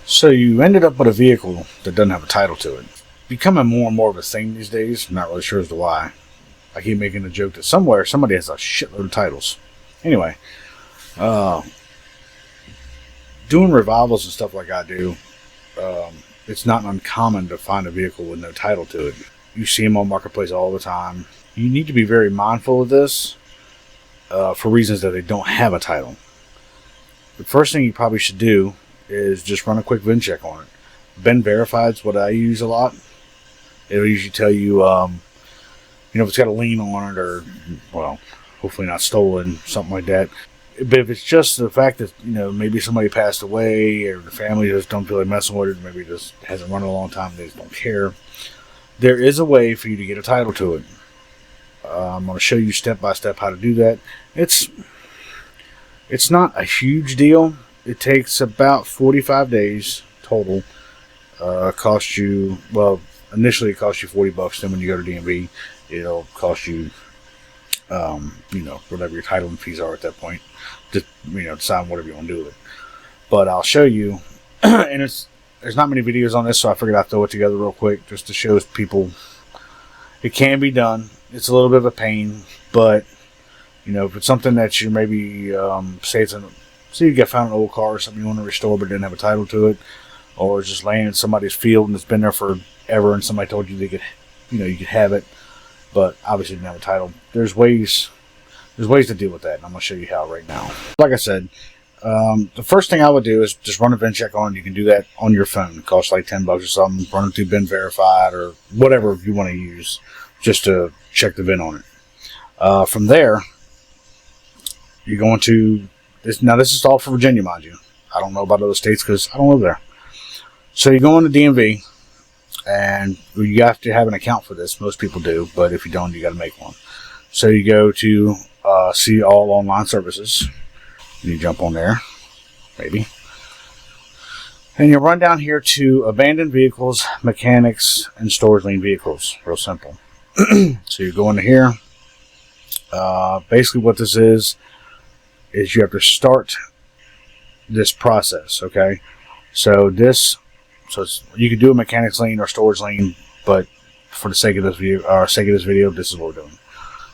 So you ended up with a vehicle that doesn't have a title to it. Becoming more and more of a thing these days. I'm not really sure as to why. I keep making a joke that somewhere somebody has a shitload of titles. Anyway, doing revivals and stuff like I do, it's not uncommon to find a vehicle with no title to it. You see them on Marketplace all the time. You need to be very mindful of this for reasons that they don't have a title. The first thing you probably should do is just run a quick VIN check on it. VIN Verified is what I use a lot. It'll usually tell you, if it's got a lien on it or, well, hopefully not stolen, something like that. But if it's just the fact that, maybe somebody passed away or the family just don't feel like messing with it, maybe it just hasn't run in a long time, they just don't care, there is a way for you to get a title to it. I'm going to show you step by step how to do that. It's not a huge deal. It takes about 45 days total. Cost you, initially it costs you $40. Then when you go to DMV, it'll cost you, whatever your titling fees are at that point. Just, decide whatever you want to do with it. But I'll show you, and there's not many videos on this, so I figured I'd throw it together real quick just to show people it can be done. It's a little bit of a pain, but if it's something that you maybe say you found an old car or something you want to restore but didn't have a title to it, or it's just laying in somebody's field and it's been there forever and somebody told you they could, you could have it, but obviously didn't have a title. There's ways to deal with that, and I'm going to show you how right now. Like I said, the first thing I would do is just run a VIN check on it. You can do that on your phone. It costs like $10 or something. Run it through VIN Verified or whatever you want to use just to check the VIN on it. From there, you're going to this. Now, this is all for Virginia, mind you. I don't know about other states because I don't live there. So you go on the DMV, and you have to have an account for this. Most people do, but if you don't, you got to make one. So you go to see all online services. You jump on there, maybe. And you run down here to abandoned vehicles, mechanics, and storage lien vehicles. Real simple. So you go into here. Basically what this is you have to start this process, okay? So you can do a mechanics lien or storage lien, but for the sake of this video, this is what we're doing.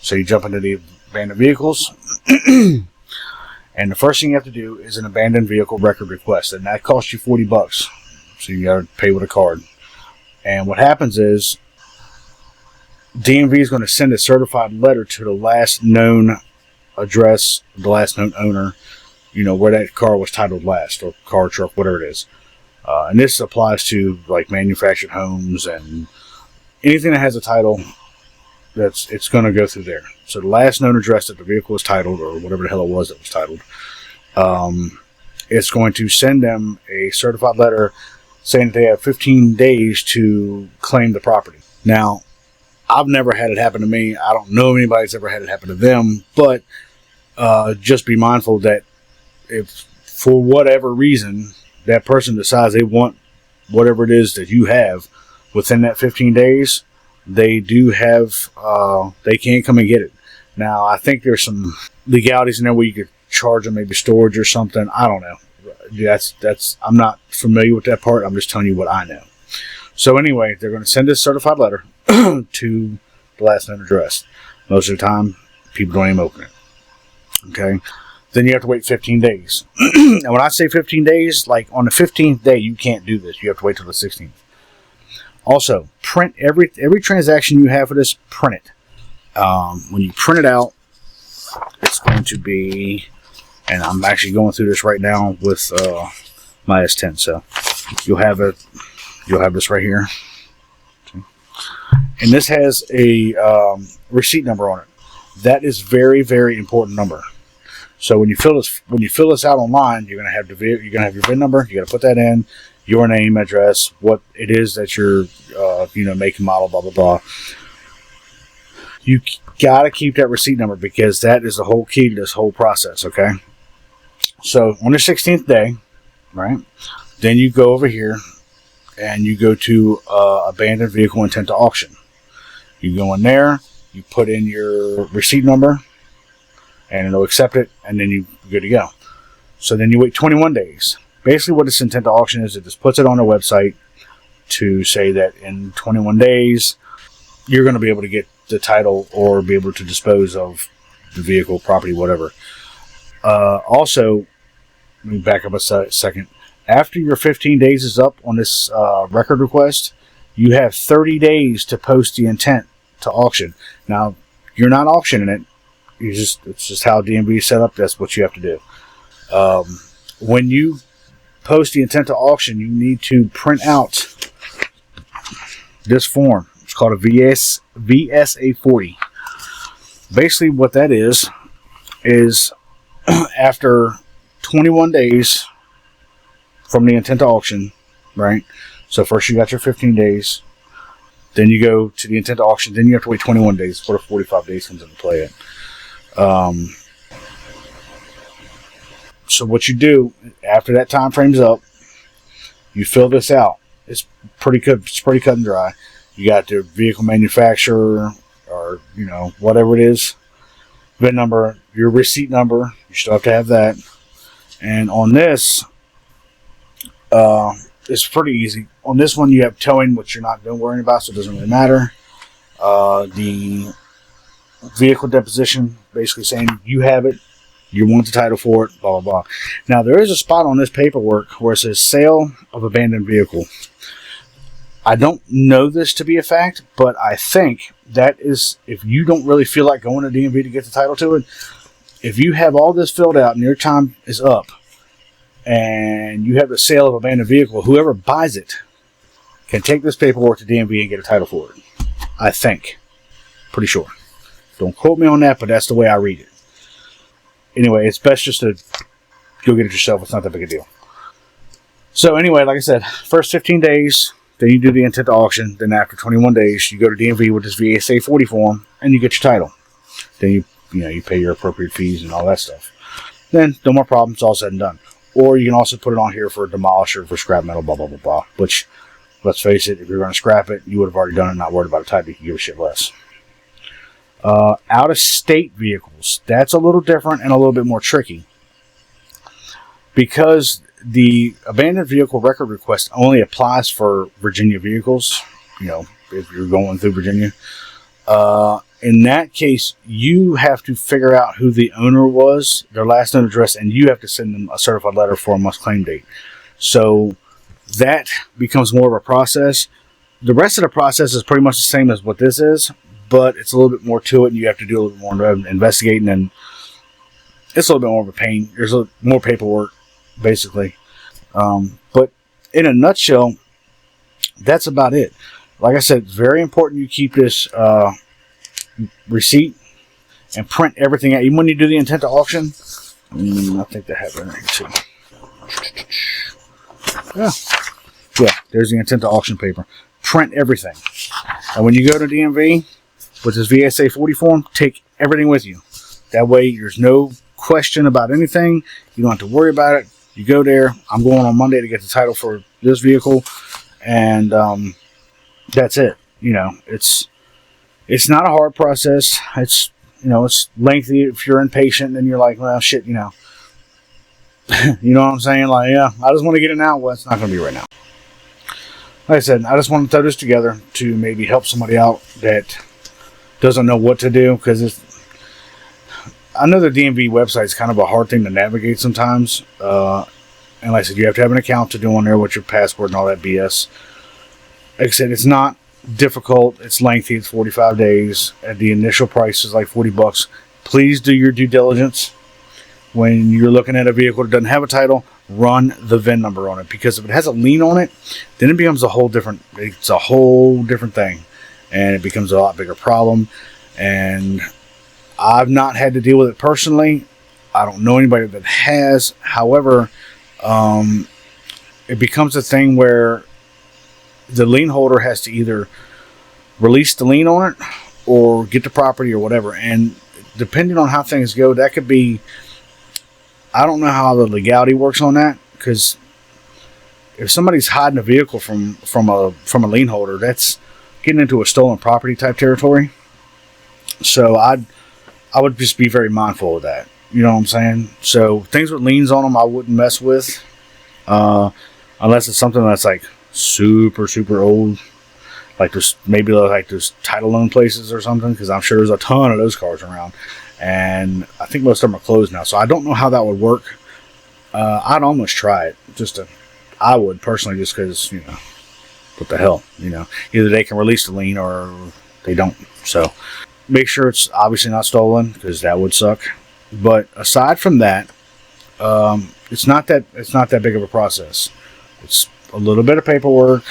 So you jump into the abandoned vehicles. And the first thing you have to do is an abandoned vehicle record request, and that costs you $40. So you got to pay with a card. And what happens is DMV is going to send a certified letter to the last known address, the last known owner, where that car was titled last, or car, truck, whatever it is. And this applies to like manufactured homes and anything that has a title. It's going to go through there. So the last known address that the vehicle was titled, or whatever the hell it was that was titled, it's going to send them a certified letter saying that they have 15 days to claim the property. Now, I've never had it happen to me. I don't know if anybody's ever had it happen to them, but just be mindful that if for whatever reason that person decides they want whatever it is that you have within that 15 days, they do have, they can come and get it. Now, I think there's some legalities in there where you could charge them maybe storage or something. I don't know. I'm not familiar with that part. I'm just telling you what I know. So anyway, they're going to send this certified letter to the last known address. Most of the time, people don't even open it. Okay? Then you have to wait 15 days. And when I say 15 days, like on the 15th day, you can't do this. You have to wait till the 16th. Also, print every transaction you have for this, print it. When you print it out, it's going to be, and I'm actually going through this right now with my S10. So you'll have this right here, and this has a receipt number on it. That is very, very important number. So when you fill this out online, you're gonna have your VIN number. You got to put that in, your name, address, what it is that you're, make and model, blah blah blah. You got to keep that receipt number because that is the whole key to this whole process. Okay. So on the 16th day, right? Then you go over here and you go to abandoned vehicle intent to auction. You go in there, you put in your receipt number, and it'll accept it, and then you're good to go. So then you wait 21 days. Basically, what this intent to auction is, it just puts it on their website to say that in 21 days, you're going to be able to get the title or be able to dispose of the vehicle, property, whatever. Also, let me back up a second. After your 15 days is up on this record request, you have 30 days to post the intent to auction. Now, you're not auctioning it. It's just how DMV is set up. That's what you have to do. When you post the intent to auction, you need to print out this form. It's called a VSA 40. Basically, what that is after 21 days from the intent to auction, right? So first you got your 15 days, then you go to the intent to auction, then you have to wait 21 days before the 45 days comes into play. So what you do after that time frame's up, you fill this out. It's pretty good. It's pretty cut and dry. You got the vehicle manufacturer, or whatever it is, VIN number, your receipt number. You still have to have that. And on this, it's pretty easy. On this one, you have towing, which you're not worrying about, so it doesn't really matter. The vehicle deposition, basically saying you have it, you want the title for it, blah, blah, blah. Now, there is a spot on this paperwork where it says sale of abandoned vehicle. I don't know this to be a fact, but I think that is, if you don't really feel like going to DMV to get the title to it, if you have all this filled out and your time is up and you have the sale of abandoned vehicle, whoever buys it can take this paperwork to DMV and get a title for it. I think. Pretty sure. Don't quote me on that, but that's the way I read it. Anyway, it's best just to go get it yourself. It's not that big a deal. So anyway, like I said, first 15 days, then you do the intent to auction. Then after 21 days, you go to DMV with this VSA 40 form, and you get your title. Then you pay your appropriate fees and all that stuff. Then no more problems. All said and done. Or you can also put it on here for a demolisher, for scrap metal, blah blah blah blah. Which, let's face it, if you're going to scrap it, you would have already done it. Not worried about a title. You can give a shit less. Out-of-state vehicles. That's a little different and a little bit more tricky. Because the abandoned vehicle record request only applies for Virginia vehicles, if you're going through Virginia. In that case, you have to figure out who the owner was, their last known address, and you have to send them a certified letter for a must-claim date. So that becomes more of a process. The rest of the process is pretty much the same as what this is, but it's a little bit more to it, and you have to do a little bit more investigating, and it's a little bit more of a pain. There's a little more paperwork, basically. But in a nutshell, that's about it. Like I said, it's very important you keep this receipt and print everything out. Even when you do the intent to auction, I think they have it in here too. Yeah, there's the intent to auction paper. Print everything. And when you go to DMV with this VSA 40 form, take everything with you. That way, there's no question about anything. You don't have to worry about it. You go there. I'm going on Monday to get the title for this vehicle, and that's it. It's not a hard process. It's it's lengthy. If you're impatient, then you're like, well, shit, you know what I'm saying? Like, yeah, I just want to get it now. Well, it's not going to be right now. Like I said, I just want to throw this together to maybe help somebody out that doesn't know what to do, because I know the DMV website is kind of a hard thing to navigate sometimes. And like I said, you have to have an account to do on there with your password and all that BS. Like I said, it's not difficult. It's lengthy. It's 45 days. And the initial price is like $40. Please do your due diligence. When you're looking at a vehicle that doesn't have a title, run the VIN number on it. Because if it has a lien on it, then it becomes a whole different thing. And it becomes a lot bigger problem. And I've not had to deal with it personally. I don't know anybody that has. However, it becomes a thing where the lien holder has to either release the lien on it or get the property or whatever. And depending on how things go, that could be... I don't know how the legality works on that, because if somebody's hiding a vehicle from a lien holder, that's getting into a stolen property type territory. So I would just be very mindful of that. You know what I'm saying? So things with liens on them, I wouldn't mess with. Unless it's something that's like super, super old. Like there's maybe like there's title loan places or something, because I'm sure there's a ton of those cars around, and I think most of them are closed now. So I don't know how that would work. I'd almost try it. I would personally, just because, you know, what the hell, you know, either they can release the lien or they don't. So make sure it's obviously not stolen, because that would suck. But aside from that, it's not that big of a process. It's a little bit of paperwork.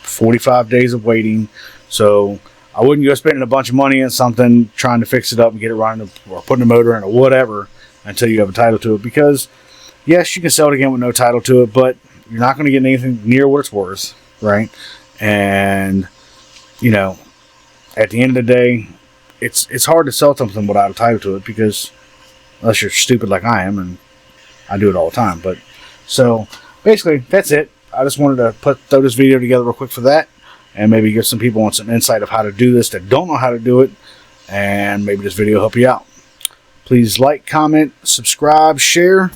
45 days of waiting. So I wouldn't go spending a bunch of money on something, trying to fix it up and get it running, or putting a motor in or whatever, until you have a title to it. Because yes, you can sell it again with no title to it, but you're not going to get anything near what it's worth, right? And, you know, at the end of the day, it's hard to sell something without a title to it, because unless you're stupid like I am, and I do it all the time. But so basically, that's it. I just wanted to throw this video together real quick for that, and maybe give some people some insight of how to do this that don't know how to do it, and maybe this video will help you out. Please like, comment, subscribe, share,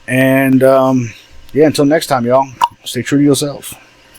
and yeah, until next time, y'all, stay true to yourself.